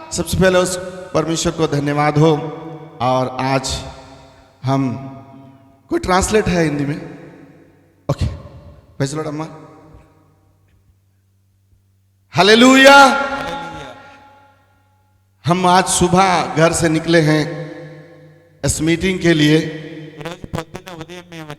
सबसे पहले उस परमेश्वर को धन्यवाद हो। और आज हम कोई ट्रांसलेट है हिंदी में? ओके, प्रेज़ द लॉर्ड अम्मा। हालेलुया। हम आज सुबह घर से निकले हैं इस मीटिंग के लिए।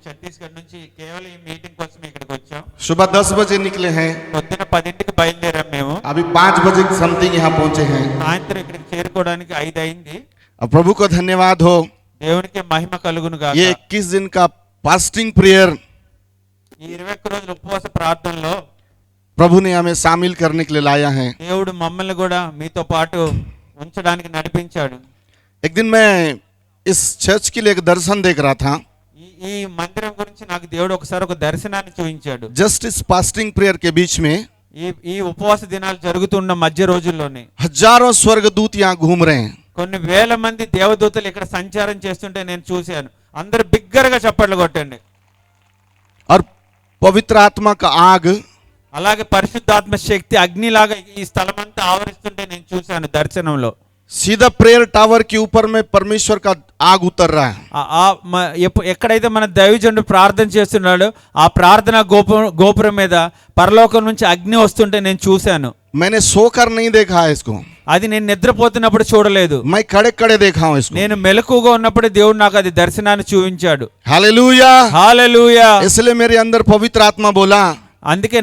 ఛత్తీస్గఢ్ నుంచి కేవలం ఈ మీటింగ్ కోసం ఇక్కడికి వచ్చాం। सुबह 10 बजे निकले हैं, పొద్దున 10కి బయలుదేరాం మేము। अभी 5 बजे समथिंग यहाँ पहुंचे हैं। సాయంత్రం ఇక్కడికి చేరుకోవడానికి 5 అయింది। और प्रभु को धन्यवाद हो। దేవునికి మహిమ కలుగును గాక। ये 21 दिन का फास्टिंग प्रेयर ఈ 21 రోజుల ఉపవాస ప్రార్థనలో प्रभु ने हमें शामिल करने के लिए लाया है। దేవుడు మమ్మల్ని కూడా మీతో పాటు ఉంచడానికి నడిపించాడు। एक दिन मैं इस चर्च के लिए एक दर्शन देख रहा था। ఈ మందిరం గురించి నాకు దేవుడు ఒకసారి ఒక దర్శనాన్ని చూపించాడు। जस्ट इस फास्टिंग प्रेयर के बीच में ఈ ఉపవాస దినాలు జరుగుతున్న మధ్య రోజుల్లోనే हजारों स्वर्गदूत यहाँ घूम रहे हैं। కొన్ని వేల మంది దేవదూతలు ఇక్కడ సంచారం చేస్తుంటే నేను చూశాను। అందరూ బిగ్గరగా చప్పట్లు కొట్టండి। और पवित्र आत्मा का आग అలాగే పరిశుద్ధాత్మ శక్తి అగ్నిలాగా ఈ స్థలమంతా ఆవరిస్తుంటే నేను చూశాను దర్శనంలో। सीधा प्रेयर टावर के ऊपर में परमेश्वर का आग उतर रहा है। ఎక్కడైతే మన దైవజనుడు ప్రార్థన చేస్తున్నాడో ఆ ప్రార్థన గోపురం మీద పరలోకం నుంచి అగ్ని వస్తుంటే నేను చూశాను। मैंने सोकर नहीं देखा है इसको, అది నేను నిద్రపోతున్నప్పుడు చూడలేదు, मैं खड़े खड़े देखा हूँ इसको। నేను మెలకుగా ఉన్నప్పుడే దేవుడు నాకు అది దర్శనాన్ని చూపించాడు। हालेलुया, హల్లెలూయా। इसलिए मेरे अंदर पवित्र आत्मा बोला, అందుకే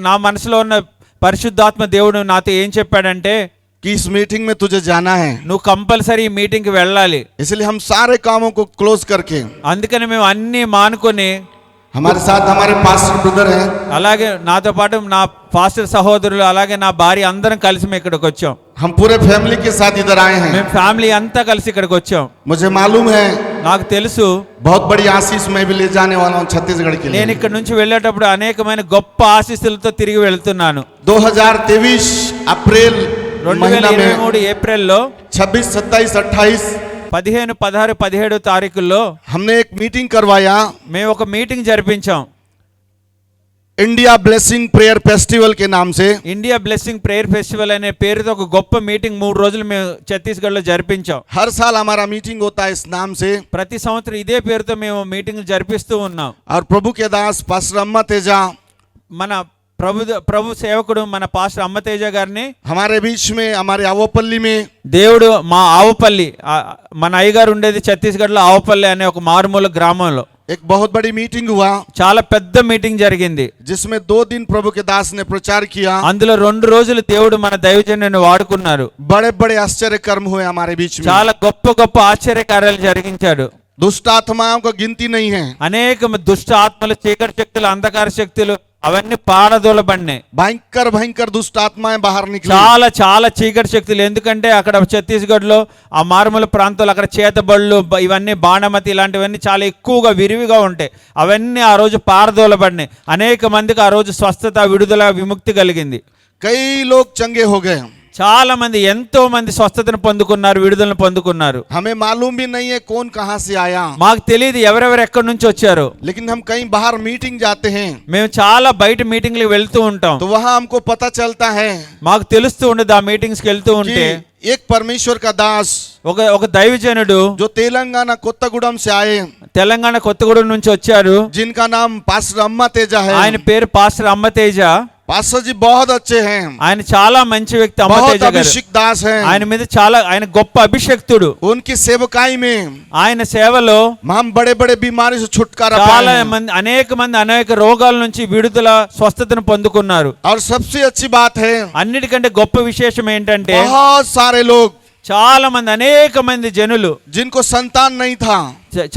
నా మనసులో ఉన్న పరిశుద్ధాత్మ దేవుడు నాతో ఏం చెప్పాడంటే कि इस मीटिंग में तुझे जाना है। నువ్వు కంపల్సరీ ఈ మీటింగ్ కి వెళ్ళాలి। इसलिए हम सारे कामों को क्लोज करके, అందుకని మేము అన్ని మానుకొని, हमारे साथ हमारे पास्टर ब्रदर हैं, అలాగే నాతో పాటు నా పాస్టర్ సహోదరులు, అలాగే నా భార్య అందరం కలిసి మేము ఇక్కడికి వచ్చాం। हम पूरे फैमिली के साथ इधर आए हैं। మేము ఫ్యామిలీ అంతా కలిసి ఇక్కడికి వచ్చాం। मुझे मालूम है నాకు తెలుసు बहुत बड़ी आशीष मैं भी ले जाने वाला हूँ छत्तीसगढ़ के लिए। నేను ఇక్కడ నుంచి వెళ్ళేటప్పుడు అనేకమైన గొప్ప ఆశీస్సులతో తిరిగి వెళ్తున్నాను। 2023 अप्रैल महीना में 2023 ఏప్రిల్లో 26, 27, 28 15, 16, 17 తారీఖుల్లో हमने एक मीटिंग करवाया। మేము ఒక మీటింగ్ జరిపించాం इंडिया ब्लेसिंग प्रेयर फेस्टिवल के नाम से। ఇండియా బ్లెస్సింగ్ ప్రేయర్ ఫెస్టివల్ అనే పేరుతో ఒక గొప్ప మీటింగ్ 3 రోజులు మేము ఛత్తీస్గఢ్ లో జరిపించాం। हर साल हमारा मीटिंग होता है इस नाम से। ప్రతి సంవత్సరం ఇదే పేరుతో మేము మీటింగ్ జరిపిస్తూ ఉన్నాం। और प्रभु के दास पास्टर अम्मा तेजा మన ప్రభు సేవకుడు మన పాస్టర్ అమ్మతేజ గారిని हमारे बीच में, हमारे आवपल्ली में దేవుడు మా ఆవుపల్లి, మన అయ్యగారు ఉండేది ఛత్తీస్గఢ్ లో ఆవుపల్లి అనే ఒక మారుమూల గ్రామంలో एक बहुत बड़ी मीटिंग हुआ, చాలా పెద్ద మీటింగ్ జరిగింది। जिसमें 2 दिन प्रभु के दास ने प्रचार किया। అందులో 2 రోజులు దేవుడు మన దైవజనుని వాడుకున్నారు। बड़े बड़े आश्चर्य कर्म हुए हमारे बीच में। చాలా గొప్ప గొప్ప ఆశ్చర్య కార్యాలు జరిగించాడు। दुष्ट आत्माओं का गिनती नहीं है। అనేక దుష్ట ఆత్మలు, చీకటి శక్తులు, అంధకార శక్తులు అవన్నీ పారదోలబడినాయి। भयंकर भयंकर दुष्ट आत्माएं बाहर निकली। చాలా చాలా చీకటి శక్తులు, ఎందుకంటే అక్కడ ఛత్తీస్గఢ్ లో ఆ మారుమూల ప్రాంతాలు అక్కడ చేతబళ్ళు, ఇవన్నీ బాణమతి ఇలాంటివన్నీ చాలా ఎక్కువగా విరివిగా ఉంటాయి। అవన్నీ ఆ రోజు పారదోలబడినాయి। అనేక మందికి ఆ రోజు స్వస్థత, విడుదల, విముక్తి కలిగింది। कई लोग चंगे हो गए। చాలా మంది, ఎంతో మంది స్వస్థతను పొందుకున్నారు, విడుదలను పొందుకున్నారు। हमें मालूम भी नहीं है कौन कहां से आया, మాకు తెలియదు ఎవరెవరు ఎక్కడి నుంచి వచ్చారు। लेकिन हम कहीं बाहर मीटिंग जाते हैं మేము చాలా బయట మీటింగ్లకు వెళ్తూ ఉంటాం, तो वहां हमको पता चलता है మాకు తెలుస్తూ ఉండదు। ఆ మీటింగ్స్కి వెళ్తూ ఉంటే कि एक परमेश्वर का दास ఒక దైవజనుడు जो तेलंगाना कोत्तागुड़म से आए, తెలంగాణ కొత్తగూడెం నుంచి వచ్చారు। जिनका नाम पास्टर अम्मा तेजा है। ఆయన పేరు పాస్టర్ అమ్మతేజ। पास्टर जी बहुत अच्छे हैं, ఆయన చాలా మంచి వ్యక్తి। बहुत అమ్మతేజ గారు अभिषेक दास हैं। ఆయన మీద చాలా, ఆయన గొప్ప అభిషక్తుడు। उनकी सेवकाई में ఆయన సేవలో हम बड़े बड़े बीमारी से छुटकारा చాలా पाए। మంది, అనేక రోగాల నుంచి విడుదల, స్వస్థతను పొందుకున్నారు। और सबसे अच्छी बात है, అన్నిటికంటే గొప్ప విశేషం ఏంటంటే बहुत सारे लोग చాలా మంది, అనేక మంది జనులు, जिनको संतान नहीं था,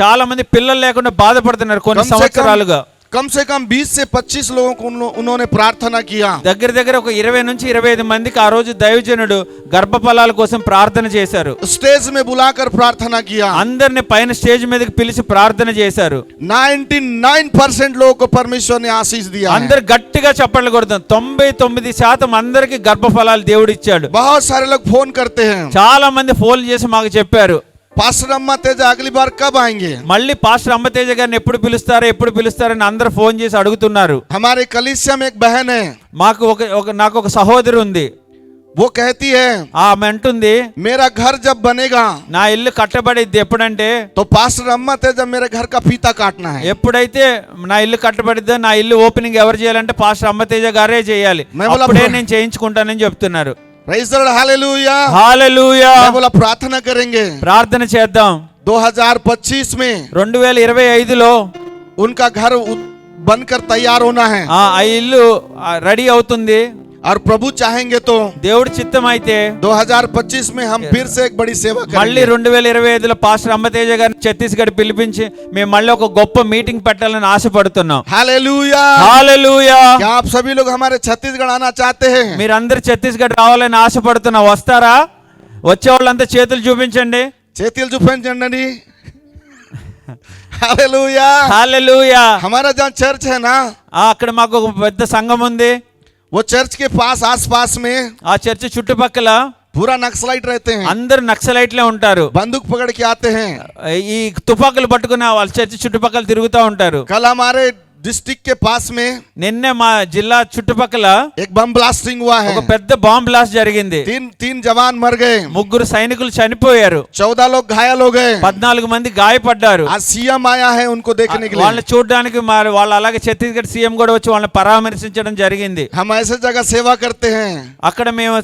చాలా మంది పిల్లలు లేకుండా బాధపడుతున్నారు కొన్ని సంవత్సరాలుగా। कम से कम 20 से 25 लोगों को उन्होंने प्रार्थना किया। దగ్గర ఒక 20 నుంచి 25 మందికి ఆ రోజు దైవజనుడు గర్భఫలాల కోసం ప్రార్థన చేశారు। स्टेज में बुलाकर प्रार्थना किया। అందరిని పైన స్టేజ్ మీదకి పిలిచి ప్రార్థన చేశారు। 99% लोगों को परमेश्वर ने आशीष दिया। అందరు గట్టిగా చప్పట్లు కొడతాం। 99% అందరికి గర్భఫలాలు దేవుడు ఇచ్చాడు। बहुत सारे लोग फोन करते हैं, చాలా మంది ఫోన్ చేసి మాకు చెప్పారు, पास्टर अम्मा तेजा अगली बार कब आएंगे? మళ్ళీ పాస్టర్ అమ్మతేజ గారిని ఎప్పుడు పిలుస్తారని అందరూ ఫోన్ చేసి అడుగుతున్నారు. हमारे कलीसिया में एक बहन है, నాకు ఒక సహోదరి ఉంది. वो कहती है ఆమె అంటుంది, मेरा घर जब बनेगा నా ఇల్లు కట్టబడిద్ది ఎప్పుడంటే, तो पास्टर अम्मा तेजा मेरे घर का फीता काटना है. ఎప్పుడైతే నా ఇల్లు కట్టబడిద్దో నా ఇల్లు ఓపెనింగ్ ఎవరు చేయాలంటే పాస్టర్ అమ్మతేజ గారే చేయాలి, मैं बोला అప్పుడే నేను చేయించుకుంటానని చెప్తున్నారు. Praise the lord, hallelujah. Hallelujah. मैं बोला प्रार्थना करेंगे. ప్రార్థన చేద్దాం. 2025 में 2025లో उनका घर बनकर तैयार होना है ఆ ఇల్లు రెడీ అవుతుంది. और प्रभु चाहेंगे तो దేవుడి చిత్తం అయితే 2025 में हम फिर से एक बड़ी सेवा మళ్ళీ करेंगे. 2025లో పాస్టర్ అమ్మతేజ గారిని ఛత్తీస్గఢ్ పిలిపించి మేము మళ్ళీ ఒక గొప్ప మీటింగ్ పెట్టాలని ఆశపడుతున్నాం. हालेलुया. హల్లెలూయా. क्या आप सभी लोग हमारे छत्तीसगढ़ आना चाहते हैं? మీరందరూ ఛత్తీస్గఢ్ రావాలని ఆశపడుతున్నా, వస్తారా? వచ్చే వాళ్ళంతా చేతులు చూపించండి. చేతులు చూపించండి. हालेलुया. హల్లెలూయా. हमारा जहाँ चर्च है ना, అక్కడ మాకు ఒక పెద్ద సంఘం ఉంది. वो चर्च के पास आसपास में ఆ చర్చ్ చుట్టుపక్కల पूरा नक्सलाइट रहते हैं, అందరు నక్సలైట్లే ఉంటారు. बंदूक पकड़ के आते हैं. ఈ తుపాకులు పట్టుకుని వాళ్ళ చర్చ్ చుట్టుపక్కల తిరుగుతూ ఉంటారు. कल हमारे डिस्ट्रिक्ट के पास में నిన్నే మా జిల్లా చుట్టుపక్కల एक बम ब्लास्टिंग हुआ है. ఒక పెద్ద బాంబ్ బ్లాస్ట్ జరిగింది. तीन जवान मर गए, 3 సైనికులు చనిపోయారు, 14 लोग घायल हो गए. 14 మంది గాయపడ్డారు. आज सीएम आया है उनको देखने के लिए. వాళ్ళని చూడడానికి వాళ్ళు అలాగే ఛత్తీస్గఢ్ సీఎం కూడా వచ్చి వాళ్ళని పరామర్శించడం జరిగింది. हम ऐसे जगह सेवा करते हैं. అక్కడ మేము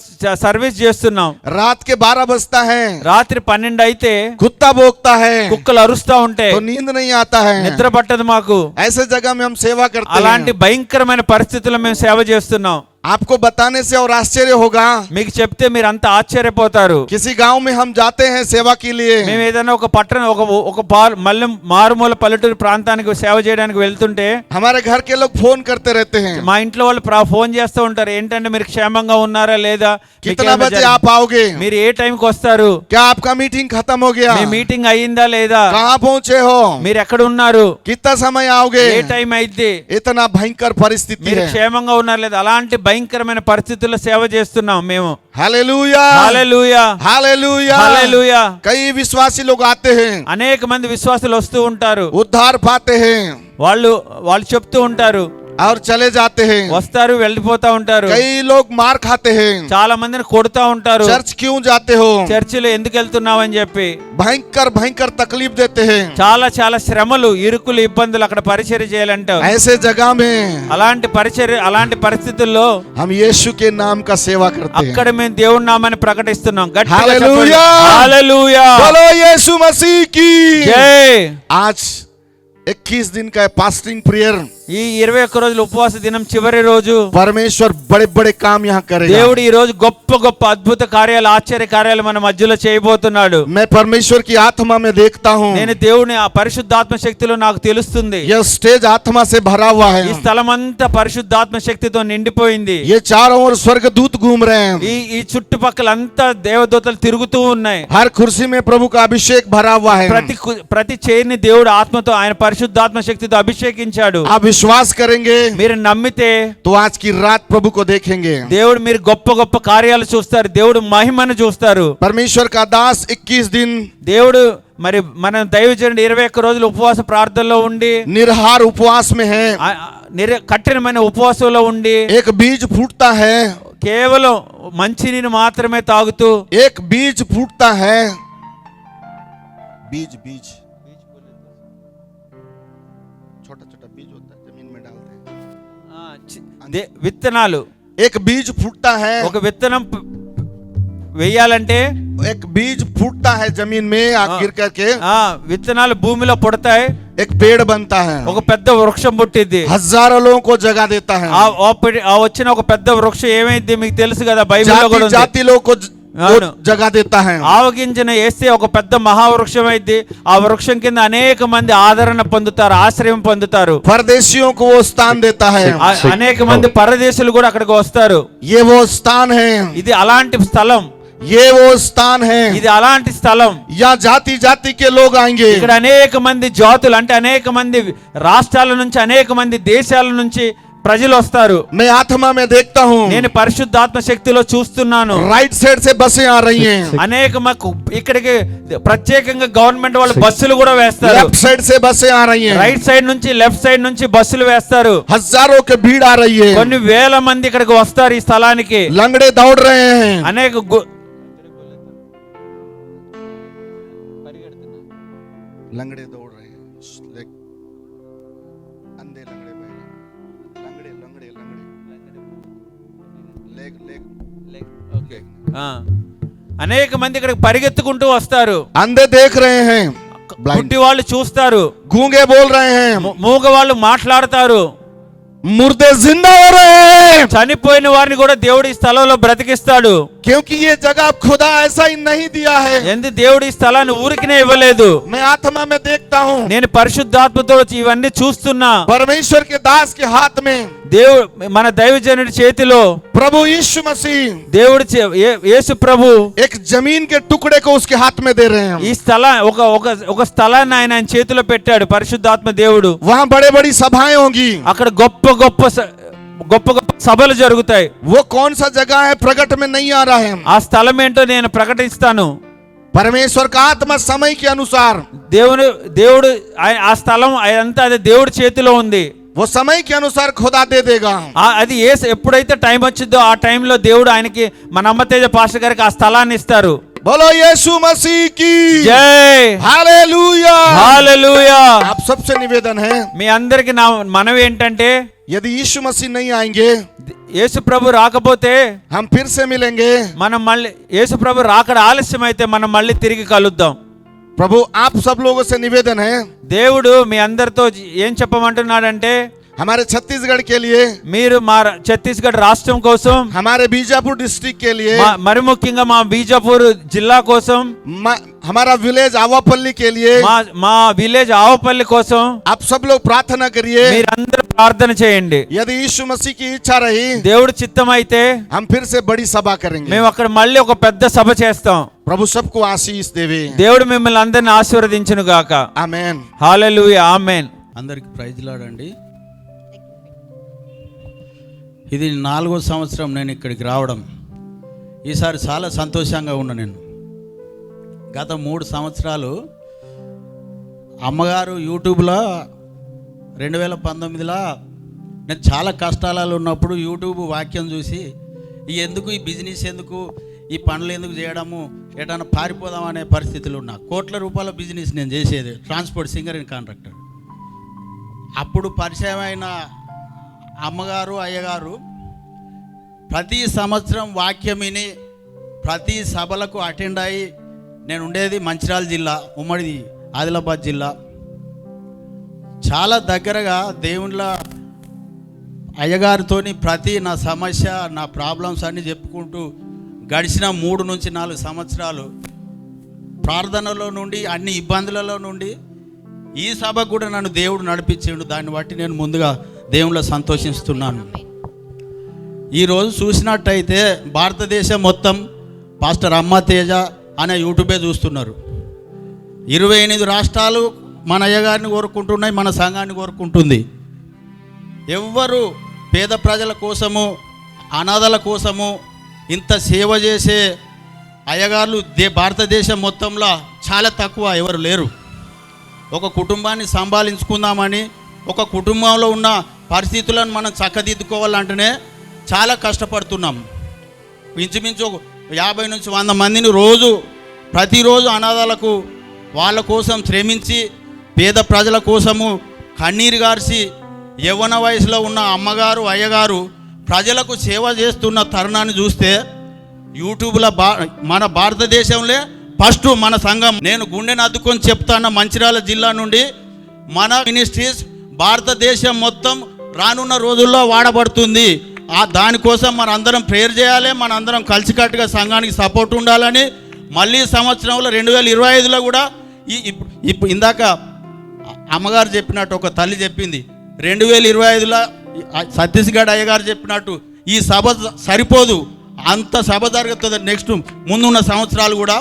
సర్వీస్ చేస్తున్నాం. रात के 12 बजता है, రాత్రి 12 అయితే कुत्ता भौंकता है, కుక్కలు అరుస్తా ఉంటే तो नींद नहीं आता है. నిద్ర పట్టదు మాకు. ऐसे जगह में हम सेवा करते అలాంటి हैं. భయంకరమైన పరిస్థితుల్లో మేము సేవ చేస్తున్నాం. आपको बताने से और आश्चर्य होगा, మీకు చెప్తే మీరు అంతా ఆశ్చర్యపోతారు. किसी गांव में हम जाते हैं सेवा के लिए, మేము ఏదైనా ఒక పట్టణం ఒక మళ్ళీ మారుమూల పల్లెటూరు ప్రాంతానికి సేవ చేయడానికి వెళ్తుంటే हमारे घर के लोग फोन करते रहते हैं, మా ఇంట్లో వాళ్ళు ఫోన్ చేస్తూ ఉంటారు, ఏంటంటే మీరు క్షేమంగా ఉన్నారా లేదా, कितना बजे आप आओगे, మీరు ఏ టైంకి వస్తారు, क्या आपका मीटिंग खत्म हो गया, మీ మీటింగ్ అయ్యిందా లేదా, कहाँ पहुंचे हो, మీరు ఎక్కడ ఉన్నారు, कितना समय आओगे. ఏ టైం అయింది, इतना भयंकर परिस्थिति మీరు है. క్షేమంగా ఉన్నారు లేదా. అలాంటి భయంకరమైన పరిస్థితుల్లో సేవ చేస్తున్నాం మేము. हालेलुया. హల్లెలూయా. हालेलुया. హల్లెలూయా. कई विश्वासी लोग आते हैं, అనేక మంది విశ్వాసులు వస్తూ ఉంటారు, उद्धार पाते हैं వాళ్ళు చెప్తూ ఉంటారు, और चले जाते हैं. వస్తారు వెళ్ళిపోతా ఉంటారు. कई लोग मार खाते हैं, చాలా మందిని కొడుతా ఉంటారు, चर्च क्यों जाते हो, చర్చిలో ఎందుకు వెళ్తున్నావు అని చెప్పి भयंकर भयंकर तकलीफ देते हैं. చాలా శ్రమలు, ఇరుకులు, ఇబ్బందులు అక్కడ పరిచర్య చేయాలంటే. ऐसे जगह में అలాంటి పరిస్థితుల్లో हम यीशु के नाम का सेवा करते हैं. అక్కడ మేము దేవుని నామాన్ని ప్రకటిస్తున్నాం. గట్టిగా हालेलुया. చెప్పండి. హల్లెలూయా. बोलो यीशु मसीह की జై. आज 21 दिन का फास्टिंग प्रेयर, ఈ 21 రోజుల ఉపవాస దినం చివరి రోజు परमेश्वर बड़े बड़े काम यहाँ करेगा. దేవుడు ఈ రోజు గొప్ప అద్భుత కార్యాలు, ఆశ్చర్య కార్యాలు మన మధ్యలో చేయబోతున్నాడు. मैं परमेश्वर की आत्मा में देखता हूँ, నేను దేవుని ఆ పరిశుద్ధాత్మ శక్తిలో నాకు తెలుస్తుంది. यह स्टेज आत्मा से भरा हुआ ఈ है. స్థలం అంతా పరిశుద్ధాత్మ శక్తితో నిండిపోయింది. ये चारों ओर स्वर्गदूत घूम रहे हैं. ఈ చుట్టుపక్కల అంతా దేవదూతలు తిరుగుతూ ఉన్నాయి. हर कुर्सी में प्रभु का अभिषेक भरा हुआ है. ప్రతి చైర్ని దేవుడు ఆత్మతో, ఆయన పరిశుద్ధాత్మ శక్తితో అభిషేకించాడు. आप विश्वास करेंगे మీరు నమ్మితే तो आज की रात प्रभु को देखेंगे. దేవుడు, మీరు గొప్ప కార్యాలు చూస్తారు, దేవుడు మహిమను చూస్తారు. परमेश्वर का दास 21 दिन దేవుడు మరి మన దైవజనుడు 21 రోజులు ఉపవాస ప్రార్థనలో ఉండి, निराहार उपवास में है. కఠినమైన ఉపవాసంలో ఉండి, एक बीज फूटता है, కేవలం మంచినీరు మాత్రమే తాగుతూ, एक बीज फूटता है. बीज बीज छोटा छोटा बीज होता है, जमीन में डालते हैं. విత్తనాలు, एक बीज फूटता है, ఒక విత్తనం వేయాలంటే एक बीज फूटता है जमीन में गिर करके, విత్తనాలు భూమిలో పుడతాయి, एक पेड़ बनता है, ఒక పెద్ద వృక్షం పుట్టింది, हजारों लोगों को जगा देता है. ఆ వచ్చిన ఒక పెద్ద వృక్షం ఏమైంది మీకు తెలుసు కదా, బైబిల్లో కూడా ఉంది. जाति लोगों को जगा देता है. ఆవగింజన వేస్తే ఒక పెద్ద మహావృక్షం అయింది. ఆ వృక్షం కింద అనేక మంది ఆదరణ పొందుతారు, ఆశ్రయం పొందుతారు. परदेशियों को वो स्थान देता है. అనేక మంది పరదేశులు కూడా అక్కడికి వస్తారు. ये वो स्थान है, ఇది అలాంటి స్థలం, ये वो स्थान है. ఇది అలాంటి స్థలం. यहाँ जाति जाति के लोग आएंगे. ఇక్కడ అనేక మంది జాతులు, అంటే అనేక మంది రాష్ట్రాల నుంచి, అనేక మంది దేశాల నుంచి ప్రజలు వస్తారు. मैं आत्मा में देखता हूँ నేను పరిశుద్ధాత్మ శక్తిలో చూస్తున్నాను. राइट साइड से बसें आ रही हैं, అనేక ఇక్కడికి ప్రత్యేకంగా గవర్నమెంట్ వాళ్ళు బస్సులు కూడా వేస్తారు. लेफ्ट साइड से बसें आ रही हैं, రైట్ సైడ్ నుంచి లెఫ్ట్ సైడ్ నుంచి బస్సులు వేస్తారు. हजारों की भीड़ आ रही है, కొన్ని వేల మంది ఇక్కడికి వస్తారు ఈ స్థలానికి. लंगड़े दौड़ रहे हैं, అనేక लंगड़े दौड़ रहे हैं, अंधे लंगड़े बैल, लंगड़े लंगड़े लंगड़े लेग ఓకే. అనేక మంది ఇక్కడికి పరిగెత్తుకుంటూ వస్తారు. अंधे देख रहे हैं, గుడ్డి వాళ్ళు చూస్తారు, गूंगे बोल रहे हैं, మూగ వాళ్ళు మాట్లాడతారు, मुर्दे जिंदा हो रहे हैं, చనిపోయిన వారిని కూడా దేవుడు ఈ స్థలంలో బ్రతికిస్తాడు. क्योंकि ये जगह खुदा ऐसा ही नहीं दिया है. ఎందుకు దేవుడు ఈ స్థలాన్ని ఊరికినే ఇవ్వలేదు. मैं आत्मा में देखता हूँ, నేను పరిశుద్ధాత్మతో ఇవన్నీ చూస్తున్నా. परमेश्वर के दास के हाथ में, దేవుడు మన దైవజనుడి చేతిలో, प्रभु यीशु मसीह దేవుడు యేసు ప్రభు एक जमीन के टुकड़े को उसके हाथ में दे रहे हैं. ఈ ఒక స్థలాన్ని ఆయన చేతిలో పెట్టాడు పరిశుద్ధాత్మ దేవుడు. वहाँ बड़े बड़ी सभाएं होंगी, అక్కడ గొప్ప గొప్ప సభలు జరుగుతాయి. वो कौन सा जगह है प्रकट में नहीं आ रहा है. ఆ స్థలం ఏంటో నేను ప్రకటిస్తాను. परमेश्वर का आत्मा समय के अनुसार, దేవుడు ఆ స్థలం అంతా అది దేవుడి చేతిలో ఉంది. वो समय के अनुसार खुदा दे देगा. అది ఎప్పుడైతే టైం వచ్చిందో ఆ టైంలో దేవుడు ఆయనకి మన అమ్మతేజ పాస్టర్ గారికి ఆ స్థలాన్ని ఇస్తారు. बोलो यीशु मसीह की జై, हालेलुया. హల్లెలూయా. आप सबसे निवेदन है, మీ అందరికి నా మనవి ఏంటంటే, यदि यीशु मसीह नहीं आएंगे, యేసు ప్రభు రాకపోతే हम फिर से मिलेंगे. మనం మళ్ళీ యేసు ప్రభు రాకడ ఆలస్యం అయితే మనం మళ్ళీ తిరిగి కలుద్దాం. प्रभु आप सब लोगों से निवेदन है, దేవుడు మీ అందరితో ఏం చెప్పమంటున్నాడంటే, हमारे छत्तीसगढ़ के लिए, మీరు మా ఛత్తీస్గఢ్ రాష్ట్రం కోసం, हमारे बीजापुर डिस्ट्रिक्ट के लिए, మరి ముఖ్యంగా మా బీజాపూర్ జిల్లా కోసం, हमारा विलेज आवापल्ली के लिए, మా విలేజ్ ఆవపల్లి కోసం आप सब लोग प्रार्थना करिए. మీరందరూ ప్రార్థన చేయండి. यदि यीशु मसीह की इच्छा रही, దేవుడు చిత్తం అయితే हम फिर से बड़ी सभा करेंगे. మేము అక్కడ మళ్ళీ ఒక పెద్ద సభ చేస్తాం. प्रभु सबको आशीष देवे. దేవుడు మిమ్మల్ని అందరిని ఆశీర్వదించును గాక. आमेन. హల్లెలూయా, ఆమేన్. అందరికి ప్రైజ్ లార్డ్ అండి. ఇది 4వ సంవత్సరం నేను ఇక్కడికి రావడం. ఈసారి చాలా సంతోషంగా ఉన్నా. నేను గత 3 సంవత్సరాలు అమ్మగారు యూట్యూబ్లో 2019లో నేను చాలా కష్టాలలో ఉన్నప్పుడు యూట్యూబ్ వాక్యం చూసి ఎందుకు ఈ బిజినెస్ ఎందుకు ఈ పనులు ఎందుకు చేయడము, ఎటన్నా పారిపోదాం అనే పరిస్థితులు ఉన్నా. కోట్ల రూపాయల బిజినెస్ నేను చేసేది, ట్రాన్స్పోర్ట్ సింగర్ అండ్ కాంట్రాక్టర్. అప్పుడు పరిచయమైన అమ్మగారు అయ్యగారు ప్రతి సంవత్సరం వాక్యం విని ప్రతి సభలకు అటెండ్ అయ్యి, నేను ఉండేది మంచిర్యాల జిల్లా, ఉమ్మడి ఆదిలాబాద్ జిల్లా, చాలా దగ్గరగా దేవుళ్ళ అయ్యగారితోని ప్రతి నా సమస్య నా ప్రాబ్లమ్స్ అన్నీ చెప్పుకుంటూ గడిచిన 3 నుంచి 4 సంవత్సరాలు ప్రార్థనలో నుండి అన్ని ఇబ్బందులలో నుండి ఈ సభకు కూడా నన్ను దేవుడు నడిపించిండు. దాన్ని బట్టి నేను ముందుగా దేవుళ్ళ సంతోషిస్తున్నాను. ఈరోజు చూసినట్టయితే భారతదేశం మొత్తం పాస్టర్ అమ్మతేజ అనే యూట్యూబే చూస్తున్నారు. 28 రాష్ట్రాలు మన అయ్యగారిని కోరుకుంటున్నాయి, మన సంఘాన్ని కోరుకుంటుంది. ఎవ్వరు పేద ప్రజల కోసము అనాథల కోసము ఇంత సేవ చేసే అయ్యగారులు భారతదేశం మొత్తంలో చాలా తక్కువ, ఎవరు లేరు. ఒక కుటుంబాన్ని సంభాళించుకుందామని, ఒక కుటుంబంలో ఉన్న పరిస్థితులను మనం చక్కదిద్దుకోవాలంటేనే చాలా కష్టపడుతున్నాం. ఇంచుమించు 50 నుంచి 100 మందిని ప్రతిరోజు అనాథాలకు వాళ్ళ కోసం శ్రమించి పేద ప్రజల కోసము కన్నీరు గార్చి యవ్వన వయసులో ఉన్న అమ్మగారు అయ్యగారు ప్రజలకు సేవ చేస్తున్న తరుణాన్ని చూస్తే యూట్యూబ్లో మన భారతదేశంలో ఫస్ట్ మన సంఘం. నేను గుండెని అద్దుకొని చెప్తాను, మంచిర్యాల జిల్లా నుండి మన మినిస్ట్రీస్ భారతదేశం మొత్తం రానున్న రోజుల్లో వాడబడుతుంది. దానికోసం మనందరం ప్రేయర్ చేయాలి, మనందరం కలిసికట్టుగా సంఘానికి సపోర్ట్ ఉండాలని. మళ్ళీ సంవత్సరంలో 2025లో కూడా ఇప్పుడు ఇందాక అమ్మగారు చెప్పినట్టు ఒక తల్లి చెప్పింది, 2025లో ఛత్తీస్గఢ్ అయ్యగారు చెప్పినట్టు ఈ సభ సరిపోదు, అంత సభ జరుగుతుంది. నెక్స్ట్ ముందున్న సంవత్సరాలు కూడా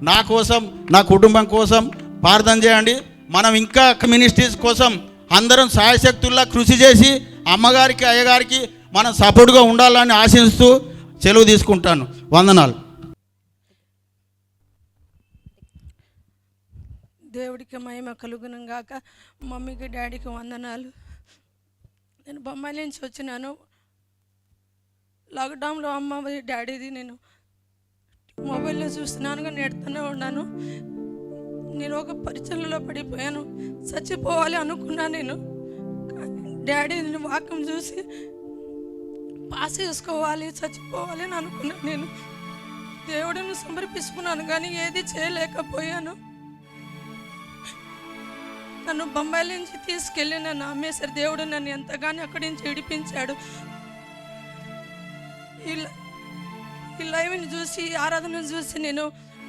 నా కోసం నా కుటుంబం కోసం ప్రార్థన చేయండి. మనం ఇంకా మినిస్ట్రీస్ కోసం అందరం సాయశక్తుల్లా కృషి చేసి అమ్మగారికి అయ్యగారికి మనం సపోర్ట్గా ఉండాలని ఆశిస్తూ సెలవు తీసుకుంటాను. వందనాలు. దేవుడికి మహిమ కలుగును గాక. మమ్మీకి డాడీకి వందనాలు. నేను బొమ్మాయి నుంచి వచ్చినాను. లాక్డౌన్లో అమ్మ డాడీది నేను మొబైల్లో చూస్తున్నాను, కానీ నెడుతూనే ఉన్నాను. నేను ఒక పరిచయలో పడిపోయాను, చచ్చిపోవాలి అనుకున్నా. నేను డాడీ వాక్యం చూసి పాస్ చేసుకోవాలి, చచ్చిపోవాలి అని అనుకున్నాను. నేను దేవుడిని సమర్పించుకున్నాను, కానీ ఏది చేయలేకపోయాను. నన్ను బొంబాయి నుంచి తీసుకెళ్ళి నన్ను అమ్మేశారు. దేవుడు నన్ను ఎంతగానో అక్కడి నుంచి విడిపించాడు. ఈ లైవ్ని చూసి, ఈ ఆరాధనను చూసి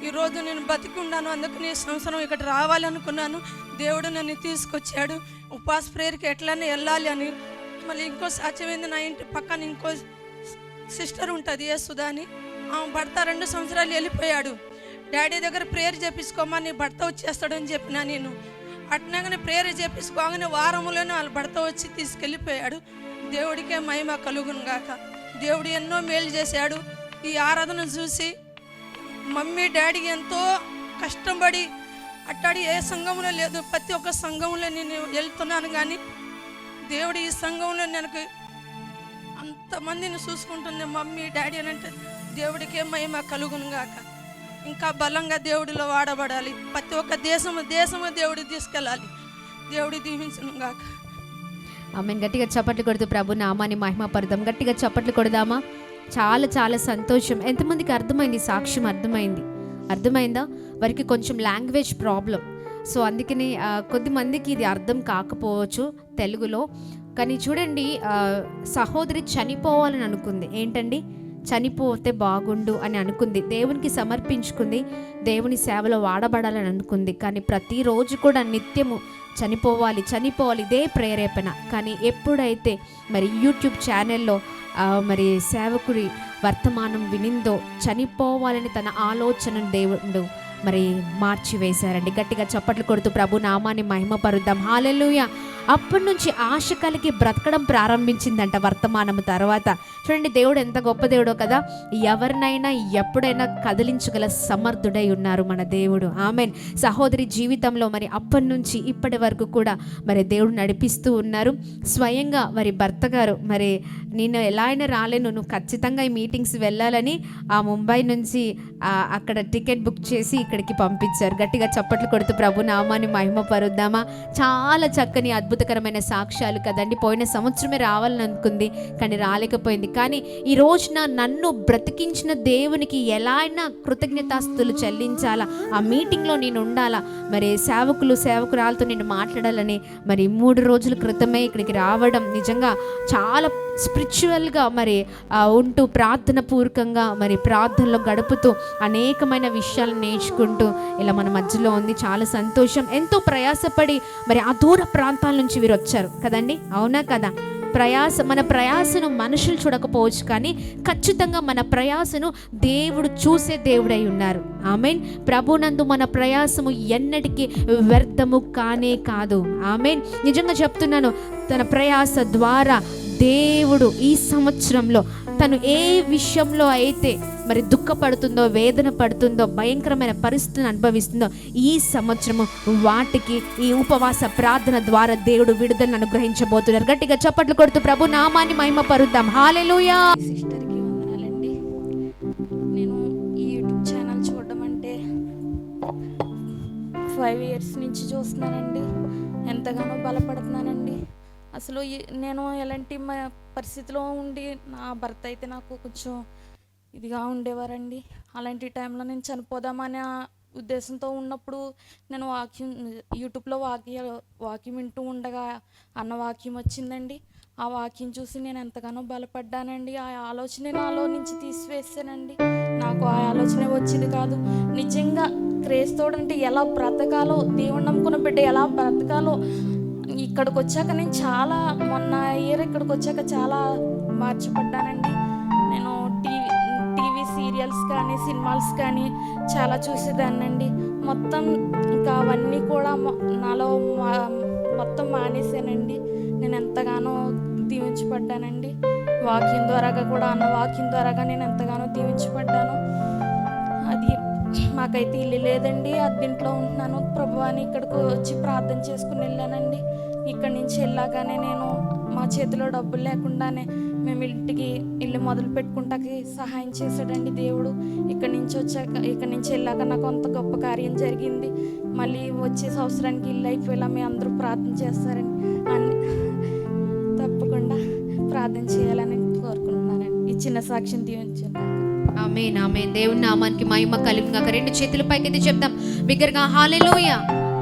ఈరోజు నేను బతికున్నాను. అందుకని ఈ సంవత్సరం ఇక్కడ రావాలనుకున్నాను. దేవుడు నన్ను తీసుకొచ్చాడు. ఉపవాస ప్రేయర్కి ఎట్లనే వెళ్ళాలి అని. మళ్ళీ ఇంకో సాధ్యమైంది, నా ఇంటి పక్కన ఇంకో సిస్టర్ ఉంటుంది, సుధా అని. ఆమె భర్త 2 సంవత్సరాలు వెళ్ళిపోయాడు. డాడీ దగ్గర ప్రేయర్ చేపించుకోమా, నీ భర్త వచ్చేస్తాడని చెప్పినా. నేను అట్నాగానే ప్రేయర్ చేపించుకోగానే వారంలోనే వాళ్ళ భర్త వచ్చి తీసుకెళ్ళిపోయాడు. దేవుడికే మహిమ కలుగును గాక. దేవుడు ఎన్నో మేలు చేశాడు. ఈ ఆరాధన చూసి మమ్మీ డాడీ ఎంతో కష్టపడి అట్టాడి ఏ సంఘంలో లేదు, ప్రతి ఒక్క సంఘంలో నేను వెళ్తున్నాను. కానీ దేవుడు ఈ సంఘంలో నాకు అంతమందిని చూసుకుంటుంది మమ్మీ డాడీ అని. అంటే దేవుడికే మహిమ కలుగును గాక. ఇంకా బలంగా దేవుడిలో వాడబడాలి. ప్రతి ఒక్క దేశము దేవుడి తీసుకెళ్ళాలి. దేవుడి దీవించును గాక. ఆమె గట్టిగా చప్పట్లు కొడుతూ ప్రభు నామాన్ని మహిమ పరుదాం. గట్టిగా చప్పట్లు కొడదామా? చాలా చాలా సంతోషం. ఎంతమందికి అర్థమైంది? సాక్ష్యం అర్థమైందా? వారికి కొంచెం లాంగ్వేజ్ ప్రాబ్లం, సో అందుకని కొద్దిమందికి ఇది అర్థం కాకపోవచ్చు తెలుగులో. కానీ చూడండి, సహోదరి చనిపోవాలని అనుకుంది. ఏంటండి? చనిపోతే బాగుండు అని అనుకుంది. దేవునికి సమర్పించుకుంది, దేవుని సేవలో వాడబడాలని అనుకుంది. కానీ ప్రతిరోజు కూడా నిత్యము చనిపోవాలి ఇదే ప్రేరేపణ. కానీ ఎప్పుడైతే మరి యూట్యూబ్ ఛానల్లో మరి సేవకుడి వర్తమానం వినిందో, చనిపోవాలని తన ఆలోచనను దేవుడు మరి మార్చివేశారండి. గట్టిగా చప్పట్లు కొడుతూ ప్రభు నామాన్ని మహిమపరుద్దాం. హల్లెలూయా. అప్పటి నుంచి ఆశ కలిగి బ్రతకడం ప్రారంభించిందంట వర్తమానం తర్వాత. చూడండి, దేవుడు ఎంత గొప్ప దేవుడో కదా. ఎవరినైనా ఎప్పుడైనా కదిలించగల సమర్థుడై ఉన్నారు మన దేవుడు. ఆమెన్. సహోదరి జీవితంలో మరి అప్పటి నుంచి ఇప్పటి వరకు కూడా మరి దేవుడు నడిపిస్తూ ఉన్నారు. స్వయంగా మరి భర్త గారు మరి నేను ఎలా అయినా రాలేను, నువ్వు ఖచ్చితంగా ఈ మీటింగ్స్ వెళ్ళాలని ఆ ముంబై నుంచి అక్కడ టికెట్ బుక్ చేసి ఇక్కడికి పంపించారు. గట్టిగా చప్పట్లు కొడుతూ ప్రభు నామాన్ని మహిమపరుద్దామా? చాలా చక్కని అద్భుతకరమైన సాక్ష్యాలు కదండి. పోయిన సంవత్సరమే రావాలని అనుకుంది, కానీ రాలేకపోయింది. కానీ ఈ రోజున నన్ను బ్రతికించిన దేవునికి ఎలా అయినా కృతజ్ఞతాస్తులు చెల్లించాలా, ఆ మీటింగ్లో నేను ఉండాలా, మరి సేవకురాలతో నేను మాట్లాడాలని మరి 3 రోజుల క్రితమే ఇక్కడికి రావడం నిజంగా చాలా స్పిరిచువల్గా మరి ఉంటూ ప్రార్థన పూర్వకంగా మరి ప్రార్థనలో గడుపుతూ అనేకమైన విషయాలు నేర్చుకుంటూ ఇలా మన మధ్యలో ఉంది. చాలా సంతోషం. ఎంతో ప్రయాసపడి మరి ఆ దూర ప్రాంతాల నుంచి వీరు వచ్చారు కదండి. అవునా కదా? మన ప్రయాసను మనుషులు చూడకపోవచ్చు, కానీ ఖచ్చితంగా మన ప్రయాసను దేవుడు చూసే దేవుడై ఉన్నారు. ఆమెన్. ప్రభునందు మన ప్రయాసము ఎన్నటికీ వ్యర్థము కానే కాదు. ఆమెన్. నిజంగా చెప్తున్నాను, తన ప్రయాస ద్వారా దేవుడు ఈ సంవత్సరంలో తను ఏ విషయంలో అయితే మరి దుఃఖపడుతుందో, వేదన పడుతుందో, భయంకరమైన పరిస్థితులను అనుభవిస్తుందో, ఈ సంవత్సరము వాటికి ఈ ఉపవాస ప్రార్థన ద్వారా దేవుడు విడుదలను అనుగ్రహించబోతున్నారు. గట్టిగా చప్పట్లు కొడుతూ ప్రభు నామాన్ని మహిమపరుద్దాం. హల్లెలూయా. సిస్టర్కి వందనాలండి. నేను ఈ యూట్యూబ్ ఛానల్ చూడడం అంటే 5 years నుంచి చూస్తున్నానండి. ఎంతగానో బలపడుతున్నానండి. అసలు నేను ఎలాంటి పరిస్థితిలో ఉండి, నా భర్త అయితే నాకు కొంచెం ఇదిగా ఉండేవారండి. అలాంటి టైంలో నేను చనిపోదామనే ఉద్దేశంతో ఉన్నప్పుడు నేను యూట్యూబ్లో వాక్యం వింటూ ఉండగా అన్న వాక్యం వచ్చిందండి. ఆ వాక్యం చూసి నేను ఎంతగానో బలపడ్డానండి. ఆ ఆలోచన నాలో నుంచి తీసివేసానండి. నాకు ఆ ఆలోచన వచ్చింది కాదు. నిజంగా క్రైస్తవుడు అంటే ఎలా బ్రతకాలో, దేవుని నమ్ముకున్న బిడ్డ ఎలా బ్రతకాలో ఇక్కడికి వచ్చాక నేను చాలా, మొన్న ఇయర్ ఇక్కడికి వచ్చాక చాలా మార్చబడ్డానండి. నేను టీవీ సీరియల్స్ కానీ సినిమాస్ కానీ చాలా చూసేదాన్నండి. మొత్తం ఇంకా అవన్నీ కూడా నాలో మొత్తం మానేసానండి. నేను ఎంతగానో దీవించబడ్డానండి. వాక్యం ద్వారాగా కూడా అన్న వాక్యం ద్వారాగా నేను ఎంతగానో దీవించబడ్డాను. అది మాకైతే ఇల్లు లేదండి, అద్దెంట్లో ఉంటున్నాను. ప్రభువాని ఇక్కడికి వచ్చి ప్రార్థన చేసుకుని వెళ్ళానండి. ఇక్కడి నుంచి వెళ్ళాగానే నేను మా చేతిలో డబ్బులు లేకుండానే మేము ఇంటికి ఇల్లు మొదలు పెట్టుకుంటాకి సహాయం చేశాడండి దేవుడు. ఇక్కడి నుంచి వెళ్ళాక నాకు అంత గొప్ప కార్యం జరిగింది. మళ్ళీ వచ్చే సంవత్సరానికి ఇల్లు అయిపోయేలా మీ అందరూ ప్రార్థన చేస్తారని తప్పకుండా ప్రార్థన చేయాలని కోరుకుంటున్నానండి. ఈ చిన్న సాక్ష్యం దీవించండి. ఆమేన్, ఆమేన్. దేవుని నామానికి మహిమ కలుగును గాక. 2 చేతుల పైకి చెప్తాం బిగ్గరగా హల్లెలూయా.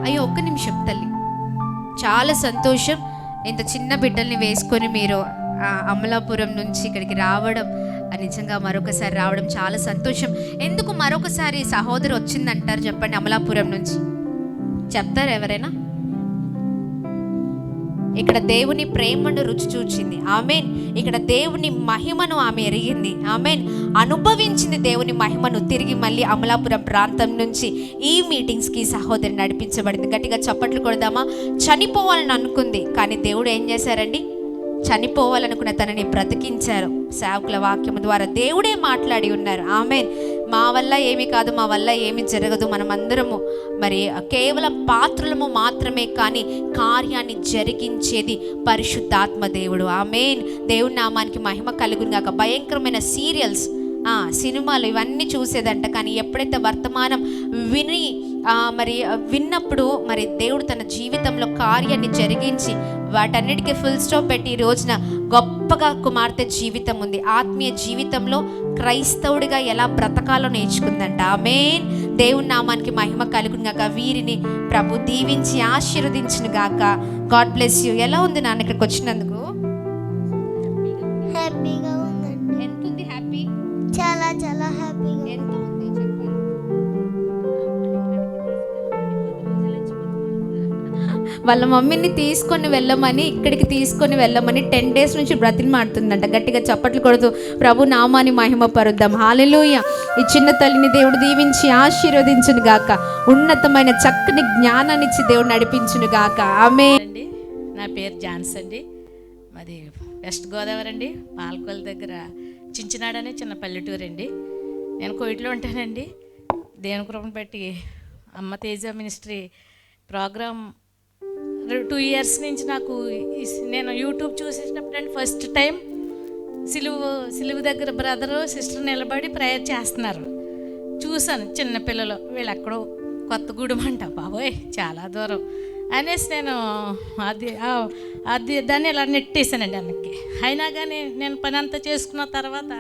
అయ్యో ఒక్క నిమిషం తల్లి, చాలా సంతోషం. ఇంత చిన్న బిడ్డల్ని వేసుకొని మీరు అమలాపురం నుంచి ఇక్కడికి రావడం, నిజంగా మరొకసారి రావడం చాలా సంతోషం. ఎందుకు మరొకసారి సహోదరు వచ్చిందంటారు చెప్పండి? అమలాపురం నుంచి చెప్తారు ఎవరైనా? ఇక్కడ దేవుని ప్రేమను రుచి చూచింది. ఆమెన్. ఇక్కడ దేవుని మహిమను ఆమె ఎరిగింది. ఆమెన్. అనుభవించింది దేవుని మహిమను. తిరిగి మళ్ళీ అమలాపురం ప్రాంతం నుంచి ఈ మీటింగ్స్కి సహోదరి నడిపించబడింది. గట్టిగా చప్పట్లు కొడదామా? చనిపోవాలని అనుకుంది, కానీ దేవుడు ఏం చేశారండి? చనిపోవాలనుకున్న తనని బ్రతికించారు. సేవకుల వాక్యం ద్వారా దేవుడే మాట్లాడి ఉన్నారు. ఆమెన్. మా వల్ల ఏమీ కాదు, మా వల్ల ఏమీ జరగదు, మనమందరము మరి కేవలం పాత్రలము మాత్రమే, కానీ కార్యాన్ని జరిగించేది పరిశుద్ధాత్మ దేవుడు. ఆమెన్. దేవుని నామానికి మహిమ కలుగును గాక. భయంకరమైన సీరియల్స్, సినిమాలు ఇవన్నీ చూసేదంట, కానీ ఎప్పుడైతే వర్తమానం విన్నప్పుడు మరి దేవుడు తన జీవితంలో కార్యాన్ని జరిగించి వాటన్నిటికీ ఫుల్ స్టాప్ పెట్టి ఈ రోజున గొప్పగా కుమార్తె జీవితం ఉంది. ఆత్మీయ జీవితంలో క్రైస్తవుడిగా ఎలా బ్రతకాలో నేర్చుకుందంట. ఆమేన్. దేవుని నామానికి మహిమ కలుగును గాక. వీరిని ప్రభు దీవించి ఆశీర్వదించును గాక. God bless you. ఎలా ఉంది నాన్న ఇక్కడికి వచ్చినందుకు? హ్యాపీగా ఉందండి. ఎంత ఉంది హ్యాపీ? చాలా చాలా హ్యాపీగా. ఎంత ఉంది చెప్పండి. వాళ్ళ మమ్మీని తీసుకొని వెళ్ళమని, ఇక్కడికి తీసుకొని వెళ్ళమని 10 days నుంచి బ్రతిమాడుతుందంట. గట్టిగా చప్పట్లు కొడుతూ ప్రభు నామాన్ని మహిమ పరుద్దాం. హల్లెలూయా. ఈ చిన్న తల్లిని దేవుడు దీవించి ఆశీర్వదించును గాక. ఉన్నతమైన చక్కని జ్ఞానాన్ని ఇచ్చి దేవుడు నడిపించును గాక. ఆమేన్. నా పేరు జాన్స్ అండి. మాది వెస్ట్ గోదావరి అండి. పాలకొల్లు దగ్గర చించినాడు అనే చిన్న పల్లెటూరు అండి. నేను కోయిట్లో ఉంటానండి. దేవుని కృపను బట్టి అమ్మ తేజ మినిస్ట్రీ ప్రోగ్రామ్ 2 years నుంచి నాకు నేను యూట్యూబ్ చూసేటప్పుడు అండి ఫస్ట్ టైం సిలువు దగ్గర బ్రదరు సిస్టర్ నిలబడి ప్రేయర్ చేస్తున్నారు చూశాను. చిన్నపిల్లలు వీళ్ళు ఎక్కడో కొత్తగూడెం అంట, బాబోయ్ చాలా దూరం అనేసి నేను అది దాన్ని ఇలా నెట్టేసానండి వెనక్కి. అయినా కానీ నేను పని అంతా చేసుకున్న తర్వాత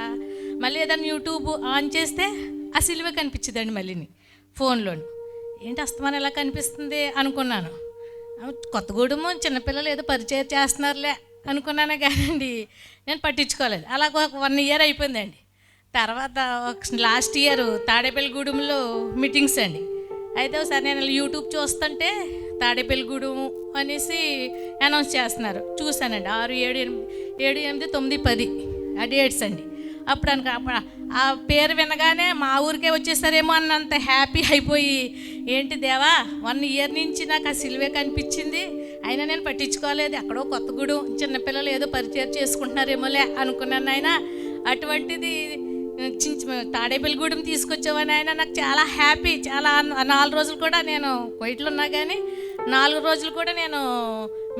మళ్ళీ ఏదైనా యూట్యూబ్ ఆన్ చేస్తే ఆ సిలువే కనిపించిందండి మళ్ళీని ఫోన్లోని. ఏంటి అస్తమానం ఎలా కనిపిస్తుంది అనుకున్నాను. కొత్తగూడెము చిన్నపిల్లలు ఏదో పరిచయం చేస్తున్నారులే అనుకున్నాను కానండి నేను పట్టించుకోలేదు. అలాగ 1 year అయిపోయిందండి. తర్వాత లాస్ట్ ఇయర్ తాడేపల్లిగూడెంలో మీటింగ్స్ అండి. అయితే ఒకసారి నేను యూట్యూబ్ చూస్తుంటే తాడేపల్లిగూడెం అనేసి అనౌన్స్ చేస్తున్నారు. చూశానండి 6, 7, 8, 9, 10 ఆ డేట్స్ అండి. అప్పుడు ఆ పేరు వినగానే మా ఊరికే వచ్చేసారేమో అన్నంత హ్యాపీ అయిపోయి, ఏంటి దేవా 1 year నుంచి నాకు ఆ సిలువే కనిపించింది, అయినా నేను పట్టించుకోలేదు, ఎక్కడో కొత్తగూడెం చిన్నపిల్లలు ఏదో పరిచయం చేసుకుంటున్నారేమోలే అనుకున్నాను. ఆయన అటువంటిది తాడేపల్లిగూడెం తీసుకొచ్చావని ఆయన నాకు చాలా హ్యాపీ. చాలా 4 రోజులు కూడా నేను కోయిట్లో ఉన్నా కానీ 4 రోజులు కూడా నేను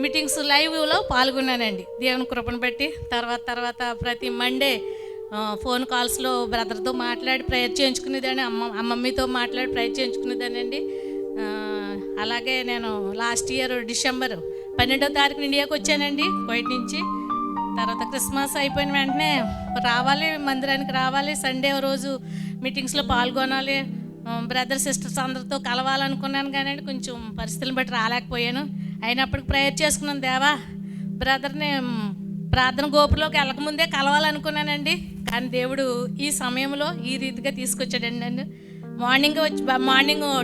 మీటింగ్స్ లైవ్లో పాల్గొన్నానండి దేవుని కృపను బట్టి. తర్వాత ప్రతి మండే ఫోన్ కాల్స్లో బ్రదర్తో మాట్లాడి ప్రేయర్ చేయించుకునేదాన్ని, అమ్మమ్మతో మాట్లాడి ప్రేయర్ చేయించుకునేదానండి. అలాగే నేను లాస్ట్ ఇయర్ December 12వ తారీఖున ఇండియాకి వచ్చానండి కోయిట్ నుంచి. తర్వాత క్రిస్మస్ అయిపోయిన వెంటనే రావాలి, మందిరానికి రావాలి, సండే రోజు మీటింగ్స్లో పాల్గొనాలి, బ్రదర్ సిస్టర్స్ అందరితో కలవాలనుకున్నాను కానీ కొంచెం పరిస్థితులను బట్టి రాలేకపోయాను. అయినప్పటికి ప్రేయర్ చేసుకున్నాను, దేవా బ్రదర్ని ప్రార్థన గోపులోకి వెళ్ళకముందే కలవాలనుకున్నానండి. కానీ దేవుడు ఈ సమయంలో ఈ రీతిగా తీసుకొచ్చాడండి నన్ను. మార్నింగ్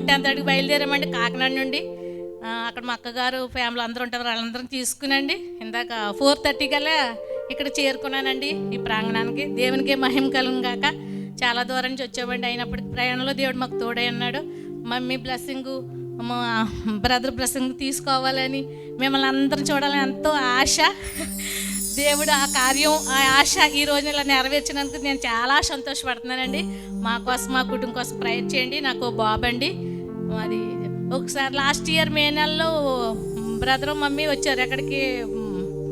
10:30కి బయలుదేరామండి కాకినాడ నుండి. అక్కడ మా అక్కగారు ఫ్యామిలీ అందరూ ఉంటారు, వాళ్ళందరం తీసుకునండి ఇందాక 4:30 కల్లా ఇక్కడ చేరుకున్నానండి ఈ ప్రాంగణానికి. దేవునికి మహిమ కలుగును గాక. చాలా దూరం నుంచి వచ్చామండి, అయినప్పటికీ ప్రయాణంలో దేవుడు మాకు తోడై ఉన్నాడు. మమ్మీ బ్లెస్సింగు, మా బ్రదర్ బ్లెస్సింగ్ తీసుకోవాలని, మిమ్మల్ని అందరం చూడాలని ఎంతో ఆశ. దేవుడు ఆ కార్యం, ఆ ఆశ ఈ రోజు ఇలా నెరవేర్చినందుకు నేను చాలా సంతోషపడుతున్నానండి. మా కోసం, మా కుటుంబం కోసం ప్రయత్నం చేయండి. నాకు బాబు అండి. అది ఒకసారి లాస్ట్ ఇయర్ మే నెలలో బ్రదరు మమ్మీ వచ్చారు. ఎక్కడికి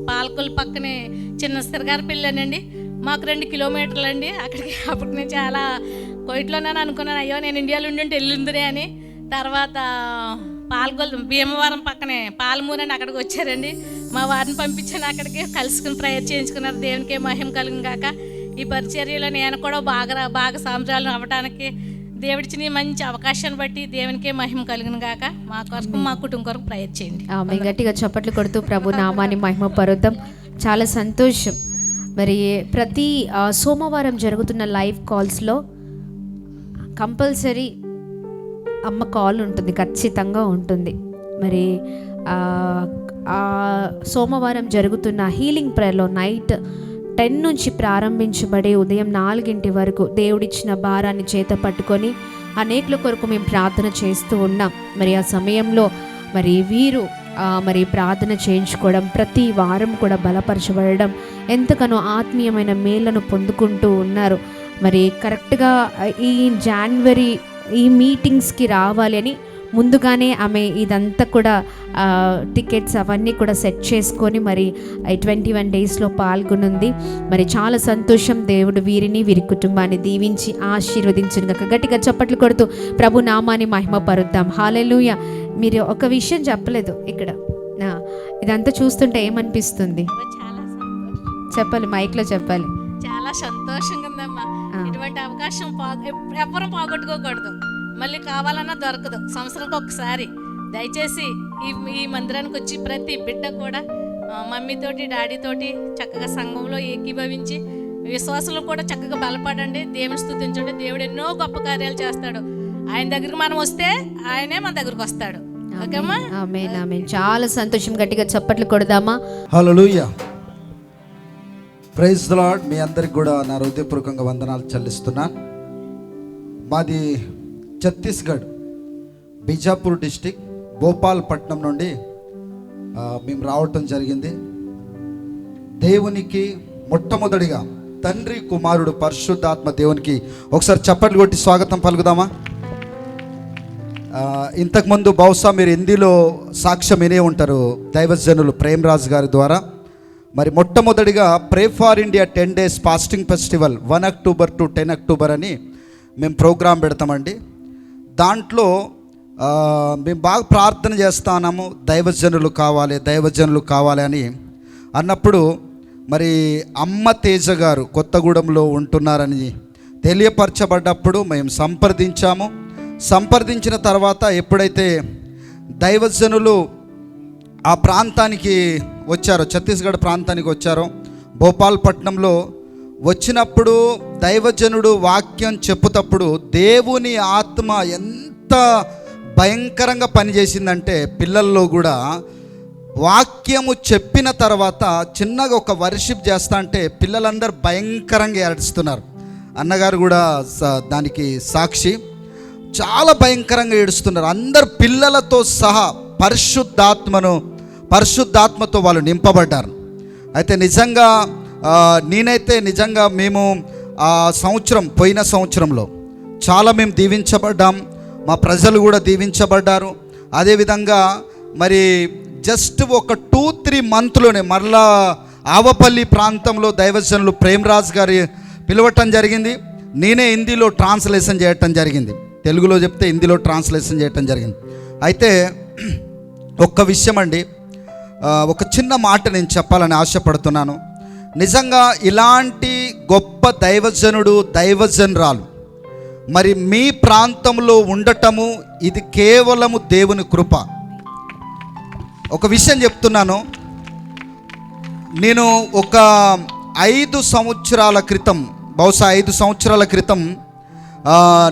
పాలకొల్లు పక్కనే చిన్న సిరగారు పెళ్ళానండి. మాకు 2 కిలోమీటర్లు అండి అక్కడికి. అప్పుడు నేను చాలా కోయిట్లోనే అనుకున్నాను, అయ్యో నేను ఇండియాలో ఉండి వెళ్ళిందిరే అని. తర్వాత పాలకొల్లు భీమవరం పక్కనే పాలమూరు అని అక్కడికి వచ్చారండి. మా వారిని పంపించాను అక్కడికి. కలుసుకుని ప్రేయర్ చేయించుకున్నారు. దేవునికే మహిమ కలుగును గాక. ఈ పరిచర్యలో నేను కూడా బాగా సంవత్సరాలు అవ్వడానికి దేవుడిచ్చిన మంచి అవకాశాన్ని బట్టి దేవునికే మహిమ కలుగును గాక. మా కొరకు, మా కుటుంబం కొరకు ప్రయత్నం చేయండి. ఆమె గట్టిగా చప్పట్లు కొడుతూ ప్రభు నామాన్ని మహిమ పరుద్దాం. చాలా సంతోషం. మరి ప్రతి సోమవారం జరుగుతున్న లైవ్ కాల్స్లో కంపల్సరీ అమ్మ కాల్ ఉంటుంది, ఖచ్చితంగా ఉంటుంది. మరి సోమవారం జరుగుతున్న హీలింగ్ ప్రేయర్లో నైట్ 10 నుంచి ప్రారంభించబడి ఉదయం 4 వరకు దేవుడిచ్చిన భారాన్ని చేత పట్టుకొని అనేకుల కొరకు మేము ప్రార్థన చేస్తూ ఉన్నాం. మరి ఆ సమయంలో మరి వీరు మరి ప్రార్థన చేయించుకోవడం, ప్రతి వారం కూడా బలపరచబడడం, ఎంతగానో ఆత్మీయమైన మేళ్లను పొందుకుంటూ ఉన్నారు. మరి కరెక్ట్గా ఈ జనవరి ఈ మీటింగ్స్కి రావాలి అని ముందుగానే ఆమె ఇదంతా కూడా టికెట్స్ అవన్నీ కూడా సెట్ చేసుకొని మరి 21 డేస్లో పాల్గొనుంది. మరి చాలా సంతోషం. దేవుడు వీరిని, వీరి కుటుంబాన్ని దీవించి ఆశీర్వదించును గాక. గట్టిగా చప్పట్లు కొడుతూ ప్రభు నామాన్ని మహిమ పరుద్దాం. హల్లెలూయా. మీరు ఒక విషయం చెప్పలేదు ఇక్కడ. ఇదంతా చూస్తుంటే ఏమనిపిస్తుంది? చాలా సంతోషం. చెప్పాలి, మైక్లో చెప్పాలి. చాలా సంతోషంగా ఉందమ్మా. ఇటువంటి అవకాశం ఎవరు పోగొట్టుకోకూడదు. మళ్ళీ కావాలన్నా దొరకదు. సంవత్సరానికి ఒకసారి దయచేసి ఈ మందిరానికి వచ్చి ప్రతి బిడ్డ కూడా మమ్మీతోటి, డాడీతోటి చక్కగా సంఘంలో ఏకీభవించి విశ్వాసంలో కూడా చక్కగా బలపడండి. దేవుని స్తుతించండి. దేవుడు ఎన్నో గొప్ప కార్యాలు చేస్తాడు. ఆయన దగ్గరికి మనం వస్తే ఆయనే మన దగ్గరికి వస్తాడు. ఓకేమ్మా? ఆమేన్, ఆమేన్. చాలా సంతోషం. గట్టిగా చప్పట్లు కొడదామా? హల్లెలూయా. Praise the lord. మీ అందరికి కూడా నా హృదయపూర్వకంగా వందనాలు చెల్లిస్తున్నాను. మాది ఛత్తీస్గఢ్, బీజాపూర్ డిస్టిక్, భోపాల్పట్నం నుండి మేము రావటం జరిగింది. దేవునికి మొట్టమొదటిగా తండ్రి, కుమారుడు, పరిశుద్ధాత్మ దేవునికి ఒకసారి చప్పట్లు కొట్టి స్వాగతం పలుకుదామా? ఇంతకుముందు బహుశా మీరు హిందీలో సాక్ష్యం వినే ఉంటారు దైవజనులు ప్రేమరాజు గారి ద్వారా. మరి మొట్టమొదటిగా pray for India 10 days fasting festival 1 October to 10 October అని మేము ప్రోగ్రాం పెడతామండి. దాంట్లో మేము బాగా ప్రార్థన చేస్తున్నాము, దైవజనులు కావాలి అని అన్నప్పుడు మరి అమ్మ తేజ గారు కొత్తగూడెంలో ఉంటున్నారని తెలియపరచబడ్డప్పుడు మేము సంప్రదించిన తర్వాత ఎప్పుడైతే దైవజనులు ఆ ప్రాంతానికి వచ్చారో, ఛత్తీస్గఢ్ ప్రాంతానికి వచ్చారో, భోపాల్పట్నంలో వచ్చినప్పుడు దైవజనుడు వాక్యం చెప్పుతప్పుడు దేవుని ఆత్మ ఎంత భయంకరంగా పనిచేసిందంటే పిల్లల్లో కూడా వాక్యము చెప్పిన తర్వాత చిన్నగా ఒక వర్షిప్ చేస్తా అంటే పిల్లలందరూ భయంకరంగా ఏడుస్తున్నారు. అన్నగారు కూడా దానికి సాక్షి. చాలా భయంకరంగా ఏడుస్తున్నారు అందరు, పిల్లలతో సహా. పరిశుద్ధాత్మతో వాళ్ళు నింపబడ్డారు. అయితే నిజంగా మేము ఆ పోయిన సంవత్సరంలో చాలా మేము దీవించబడ్డాం. మా ప్రజలు కూడా దీవించబడ్డారు. అదేవిధంగా మరి జస్ట్ ఒక 2-3 మంత్లోనే మరలా ఆవపల్లి ప్రాంతంలో దైవజనులు ప్రేమరాజు గారి పిలవటం జరిగింది. నేనే హిందీలో ట్రాన్స్లేషన్ చేయటం జరిగింది. తెలుగులో చెప్తే హిందీలో ట్రాన్స్లేషన్ చేయటం జరిగింది. అయితే ఒక్క విషయం అండి, ఒక చిన్న మాట నేను చెప్పాలని ఆశపడుతున్నాను. నిజంగా ఇలాంటి గొప్ప దైవజనురాలు మరి మీ ప్రాంతంలో ఉండటము ఇది కేవలము దేవుని కృప. ఒక విషయం చెప్తున్నాను. నేను ఒక 5 సంవత్సరాల క్రితం, బహుశా 5 సంవత్సరాల క్రితం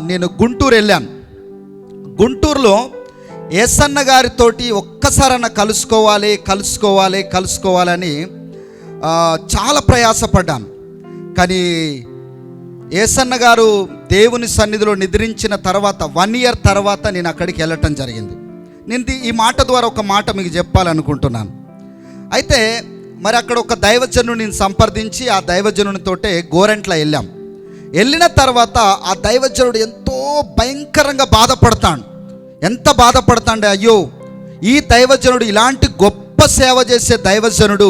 నేను గుంటూరు వెళ్ళాను. గుంటూరులో ఏసన్న గారితోటి ఒక్కసారన్నా కలుసుకోవాలని చాలా ప్రయాసపడ్డాను. కానీ ఏసన్న గారు దేవుని సన్నిధిలో నిద్రించిన తర్వాత 1 ఇయర్ తర్వాత నేను అక్కడికి వెళ్ళటం జరిగింది. నేను ఈ మాట ద్వారా ఒక మాట మీకు చెప్పాలనుకుంటున్నాను. అయితే మరి అక్కడ ఒక దైవజనుని సంప్రదించి ఆ దైవజనునితోటే గోరెంట్ల వెళ్ళిన తర్వాత ఆ దైవజనుడు ఎంతో భయంకరంగా బాధపడతాడు. ఎంత బాధపడతాండే, అయ్యో ఈ దైవజనుడు, ఇలాంటి గొప్ప సేవ చేసే దైవజనుడు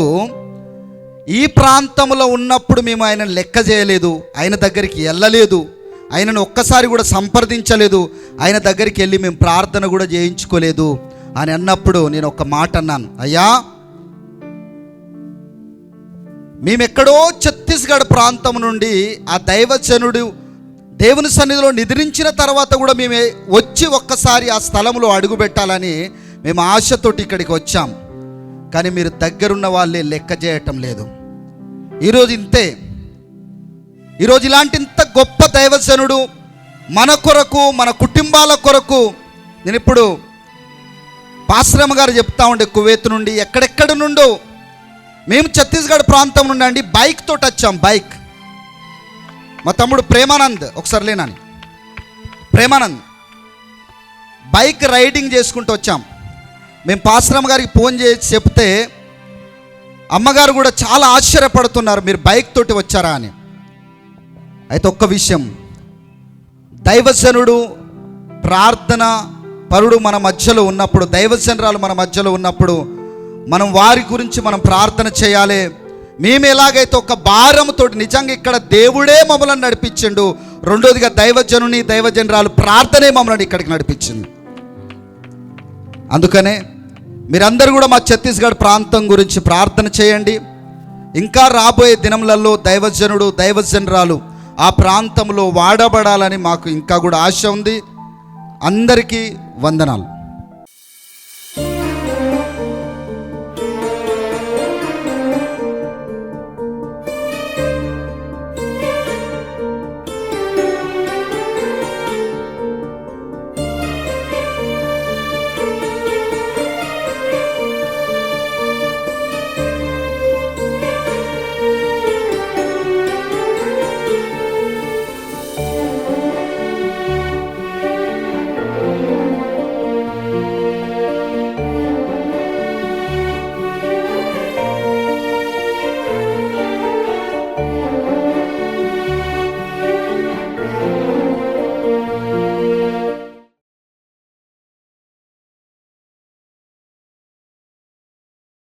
ఈ ప్రాంతంలో ఉన్నప్పుడు మేము ఆయనను లెక్క చేయలేదు, ఆయన దగ్గరికి వెళ్ళలేదు, ఆయనను ఒక్కసారి కూడా సంప్రదించలేదు, ఆయన దగ్గరికి వెళ్ళి మేము ప్రార్థన కూడా చేయించుకోలేదు అని అన్నప్పుడు నేను ఒక మాట అన్నాను, అయ్యా మేమెక్కడో ఛత్తీస్గఢ్ ప్రాంతం నుండి ఆ దైవజనుడు దేవుని సన్నిధిలో నిద్రించిన తర్వాత కూడా మేము వచ్చి ఒక్కసారి ఆ స్థలంలో అడుగు పెట్టాలని మేము ఆశతోటి ఇక్కడికి వచ్చాం. కానీ మీరు దగ్గరున్న వాళ్ళే లెక్క చేయటం లేదు. ఈరోజు ఇంతే. ఈరోజు ఇలాంటి ఇంత గొప్ప దైవజనుడు మన కొరకు, మన కుటుంబాల కొరకు, నేను ఇప్పుడు పాశ్రమ గారు చెప్తా ఉండే కువైత్ నుండి ఎక్కడెక్కడ నుండో, మేము ఛత్తీస్గఢ్ ప్రాంతం నుండి అండి బైక్ తోటి వచ్చాం. బైక్ మా తమ్ముడు ప్రేమానంద్, ఒకసారి లేనని ప్రేమానంద్ బైక్ రైడింగ్ చేసుకుంటూ వచ్చాం. మేము పాశ్రమ గారికి ఫోన్ చేసి చెప్తే అమ్మగారు కూడా చాలా ఆశ్చర్యపడుతున్నారు, మీరు బైక్ తోటి వచ్చారా అని. అయితే ఒక్క విషయం, దైవజనుడు ప్రార్థన పరుడు మన మధ్యలో ఉన్నప్పుడు, దైవజనరాలు మన మధ్యలో ఉన్నప్పుడు మనం వారి గురించి మనం ప్రార్థన చేయాలి. మేము ఎలాగైతే ఒక భారంతో, నిజంగా ఇక్కడ దేవుడే మమ్మల్ని నడిపించిండు, రెండోదిగా దైవజనుని దైవజనరాలు ప్రార్థనే మమ్మల్ని ఇక్కడికి నడిపించింది. అందుకనే మీరందరూ కూడా మా ఛత్తీస్గఢ్ ప్రాంతం గురించి ప్రార్థన చేయండి. ఇంకా రాబోయే దినములలో దైవజనుడు దైవజనరాలు ఆ ప్రాంతంలో వాడబడాలని మాకు ఇంకా కూడా ఆశ ఉంది. అందరికీ వందనాలు.